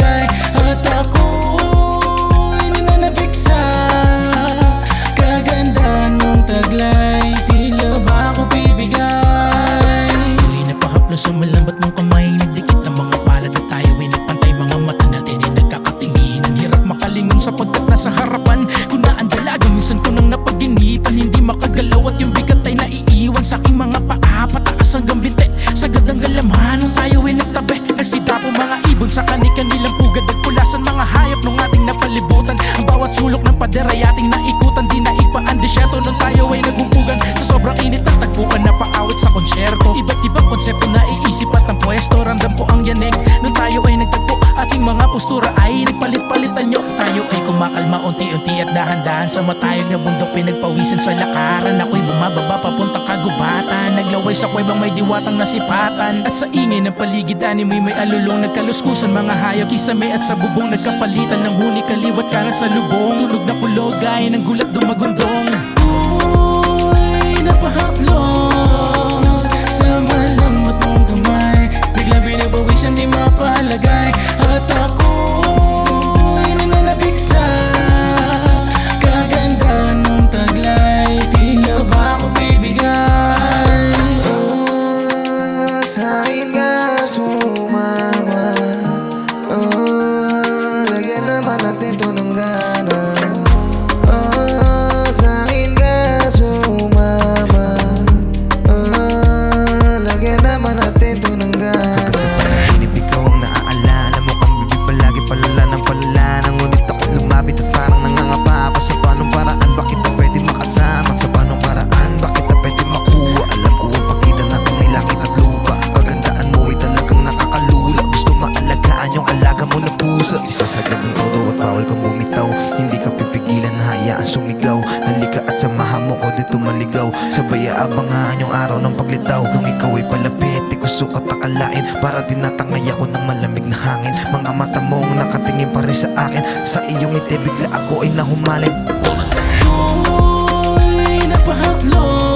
mapalagay. At ako'y nananabik sa kagandahan mong taglay. Tila ba ako bibigay? Ako'y napahaplo sa malambat mong kamay. Nagdikit ang mga palad at tayo ay nagpantay. Mga mata natin ay nagkakatingin. Ang hirap makalingon sapagkat nasa harapan ko na ang dalaga. Minsan ko nang napaginipan, hindi makagalaw at yung bigat ay naiiwan sa aking mga paa. Pataas hanggang binte, sagad ang galaman nung tayo ay nagtabi. Nagsidapo mga ibon sa kani-kanilang pugad. Nagpulasan mga hayop nung ating napalibutan. Ang bawat sulok ng pader ay ating naikutan. Di naigpa ang desierto nung tayo ay nagbubugan. Sa sobrang init at tagpuan na paawit sa konsyerto. Iba't ibang konsepto na iisip at ang pwesto. Ramdam ko ang yanig nung tayo ay nagtagpo. Ating mga postura ay nagpalit-palitan nyo. Tayo ay kumakalma unti-unti at dahan-dahan. Sa matayog na bundok pinagpawisan sa lakaran. Ako'y bumababa papuntang kagubatan. Naglaway sa kuwebang may diwatang nasipatan. At sa ingay ng paligid animoy may alulong. Nagkaluskusan mga hayop, kisame at sa bubong. Nagkapalitan ng huni, kaliwat kanan sa lubong. Tunog na kulog ay ng gulat dumagundong. Uy, napahaplos sa malamot mong kamay. Biglang binabawisan di mapalagay. At ako'y nananabik sa kagandahan mong taglay. Tila ba ako bibigay? Sa akin ka sumama. Lagyan naman natin to ng gana. Sa akin ka sumama. Lagyan naman natin to ng gana. Sa panaginip ikaw ang naaalala mo kang bibig palagi palala ng palala. Ngunit ako lumapit at parang nangangapa pa. Sa panong paraan ba kita pwede makasama? Sa panong paraan ba kita pwede makuha? Alam ko ang pagitan natin may langit at lupa. Kagandaan mo ay talagang nakakalula. Gusto maalagaan yung alaga mo na puso. Isasagad ng todo at bawal kang bumitaw. Hindi ka pipigilan na hayaan sumigaw. Halika at samahan mo ko dito maligaw. Sabay aabangan yung araw ng paglitaw. Nung ikaw ay palapit, di ko sukat akalain. Para tinatangay ako ng malamig na hangin. Mga mata mong nakatingin pa rin sa akin. Sa iyong ngiti bigla ako ay nahumalin. Uy, napahaplos